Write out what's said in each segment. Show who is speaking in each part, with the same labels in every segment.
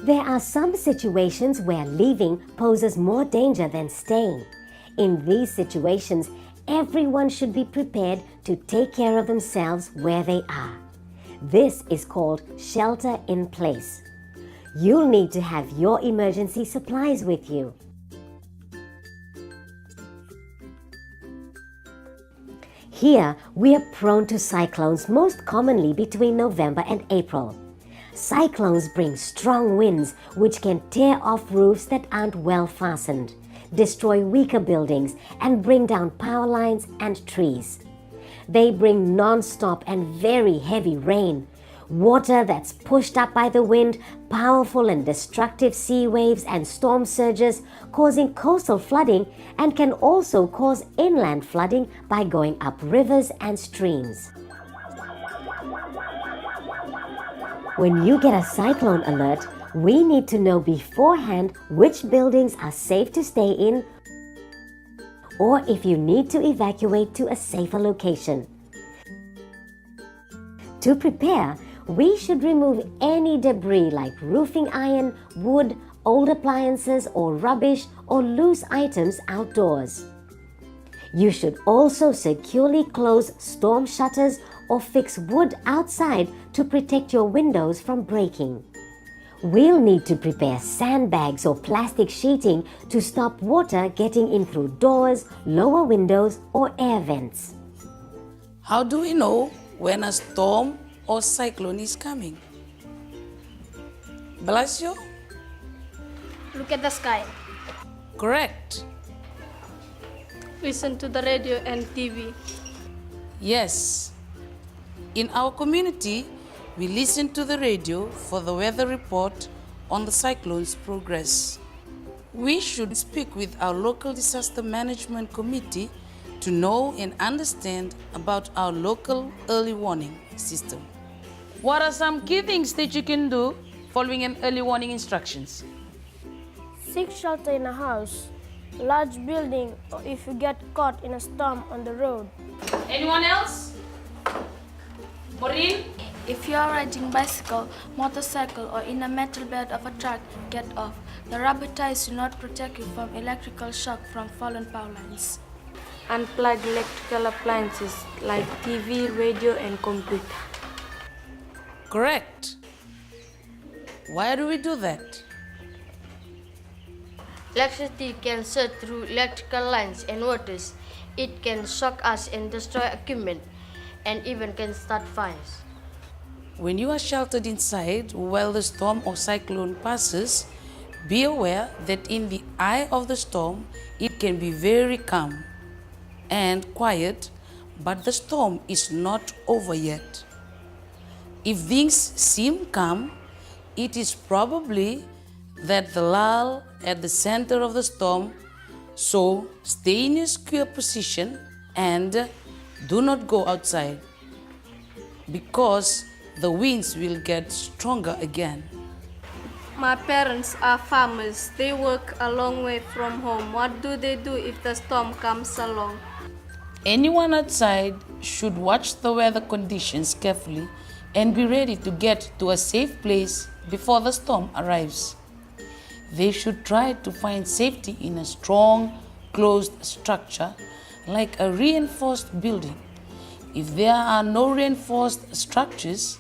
Speaker 1: There are some situations where leaving poses more danger than staying. In these situations, everyone should be prepared to take care of themselves where they are. This is called shelter in place. You'll need to have your emergency supplies with you. Here, we are prone to cyclones most commonly between November and April. Cyclones bring strong winds which can tear off roofs that aren't well fastened, destroy weaker buildings, and bring down power lines and trees. They bring non-stop and very heavy rain, water that's pushed up by the wind, powerful and destructive sea waves and storm surges causing coastal flooding, and can also cause inland flooding by going up rivers and streams. When you get a cyclone alert, we need to know beforehand which buildings are safe to stay in, or if you need to evacuate to a safer location. To prepare, we should remove any debris like roofing iron, wood, old appliances or rubbish or loose items outdoors. You should also securely close storm shutters or fix wood outside to protect your windows from breaking. We'll need to prepare sandbags or plastic sheeting to stop water getting in through doors, lower windows or air vents.
Speaker 2: How do we know when a storm or cyclone is coming? Blasio?
Speaker 3: Look at the sky.
Speaker 2: Correct.
Speaker 3: Listen to the radio and TV.
Speaker 2: Yes. In our community, we listen to the radio for the weather report on the cyclone's progress. We should speak with our local disaster management committee to know and understand about our local early warning system. What are some key things that you can do following an early warning instructions?
Speaker 4: Seek shelter in a house, large building, or if you get caught in a storm on the road.
Speaker 2: Anyone else? Maureen?
Speaker 5: If you are riding bicycle, motorcycle or in a metal bed of a truck, get off. The rubber ties do not protect you from electrical shock from fallen power lines.
Speaker 6: Unplug electrical appliances like TV, radio and computer.
Speaker 2: Correct. Why do we do that?
Speaker 7: Electricity can surge through electrical lines and wires. It can shock us and destroy equipment, and even can start fires.
Speaker 2: When you are sheltered inside while the storm or cyclone passes, be aware that in the eye of the storm, it can be very calm and quiet, but the storm is not over yet. If things seem calm, it is probably that the lull at the center of the storm, so stay in your secure position and do not go outside because the winds will get stronger again.
Speaker 3: My parents are farmers. They work a long way from home. What do they do if the storm comes along?
Speaker 2: Anyone outside should watch the weather conditions carefully and be ready to get to a safe place before the storm arrives. They should try to find safety in a strong, closed structure like a reinforced building. If there are no reinforced structures,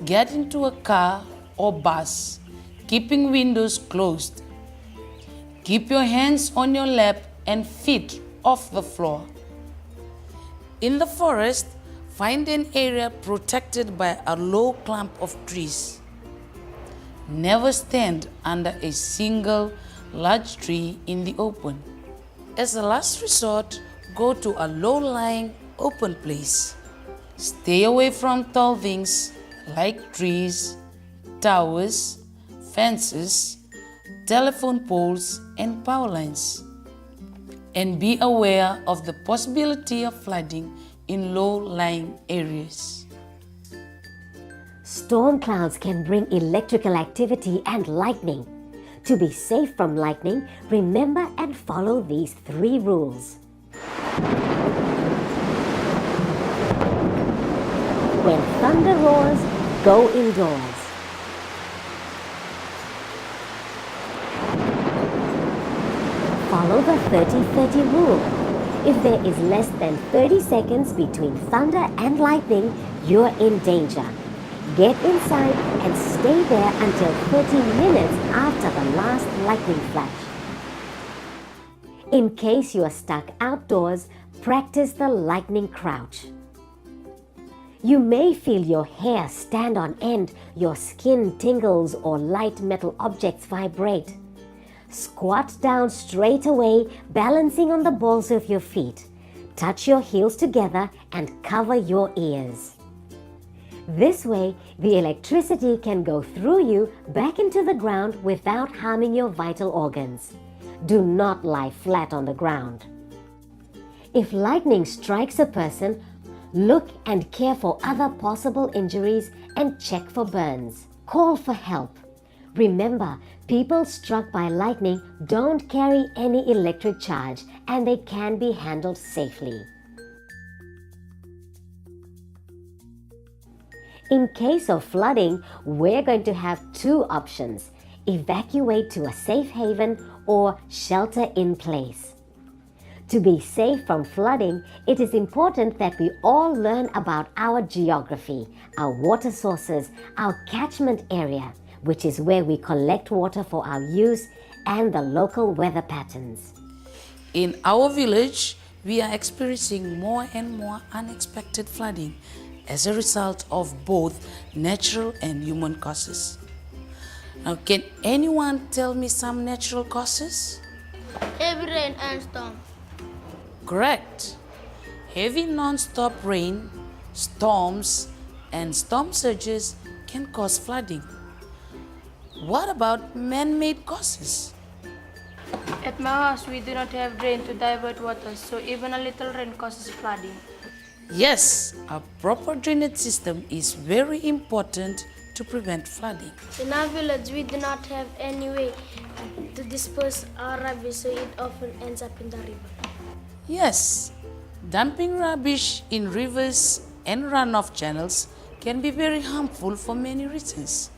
Speaker 2: get into a car or bus, keeping windows closed. Keep your hands on your lap and feet off the floor. In the forest, find an area protected by a low clump of trees. Never stand under a single large tree in the open. As a last resort, go to a low-lying open place. Stay away from tall things like trees, towers, fences, telephone poles, and power lines. And be aware of the possibility of flooding in low-lying areas.
Speaker 1: Storm clouds can bring electrical activity and lightning. To be safe from lightning, remember and follow these 3 rules. When thunder roars, go indoors. the 30-30 rule. If there is less than 30 seconds between thunder and lightning, you're in danger. Get inside and stay there until 30 minutes after the last lightning flash. In case you are stuck outdoors, practice the lightning crouch. You may feel your hair stand on end, your skin tingles, or light metal objects vibrate. Squat down straight away, balancing on the balls of your feet. Touch your heels together and cover your ears. This way, the electricity can go through you back into the ground without harming your vital organs. Do not lie flat on the ground. If lightning strikes a person, look and care for other possible injuries and check for burns. Call for help. Remember, people struck by lightning don't carry any electric charge and they can be handled safely. In case of flooding, we're going to have two options: evacuate to a safe haven or shelter in place. To be safe from flooding, it is important that we all learn about our geography, our water sources, our catchment area, which is where we collect water for our use, and the local weather patterns.
Speaker 2: In our village, we are experiencing more and more unexpected flooding as a result of both natural and human causes. Now, can anyone tell me some natural causes?
Speaker 8: Heavy rain and storm.
Speaker 2: Correct. Heavy non-stop rain, storms, and storm surges can cause flooding. What about man-made causes?
Speaker 5: At my house, we do not have drain to divert water, so even a little rain causes flooding.
Speaker 2: Yes, a proper drainage system is very important to prevent flooding.
Speaker 4: In our village, we do not have any way to dispose our rubbish, so it often ends up in the river.
Speaker 2: Yes, dumping rubbish in rivers and runoff channels can be very harmful for many reasons.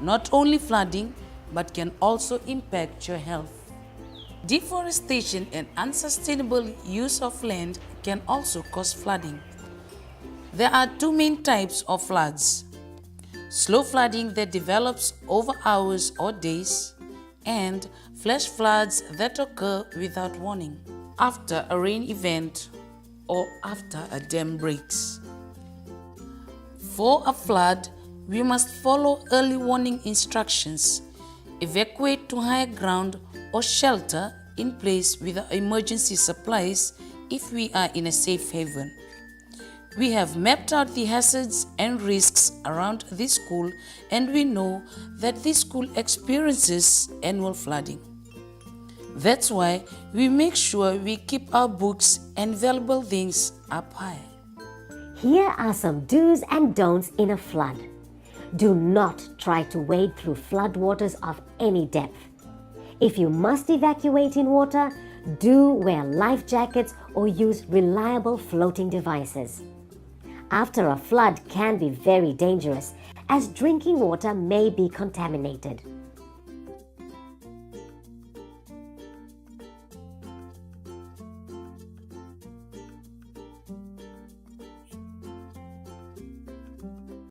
Speaker 2: Not only flooding, but can also impact your health. Deforestation and unsustainable use of land can also cause flooding. There are two main types of floods: slow flooding that develops over hours or days, and flash floods that occur without warning, after a rain event or after a dam breaks. For a flood, we must follow early warning instructions, evacuate to higher ground or shelter in place with our emergency supplies if we are in a safe haven. We have mapped out the hazards and risks around this school, and we know that this school experiences annual flooding. That's why we make sure we keep our books and valuable things up high.
Speaker 1: Here are some do's and don'ts in a flood. Do not try to wade through floodwaters of any depth. If you must evacuate in water, do wear life jackets or use reliable floating devices. After a flood can be very dangerous, as drinking water may be contaminated.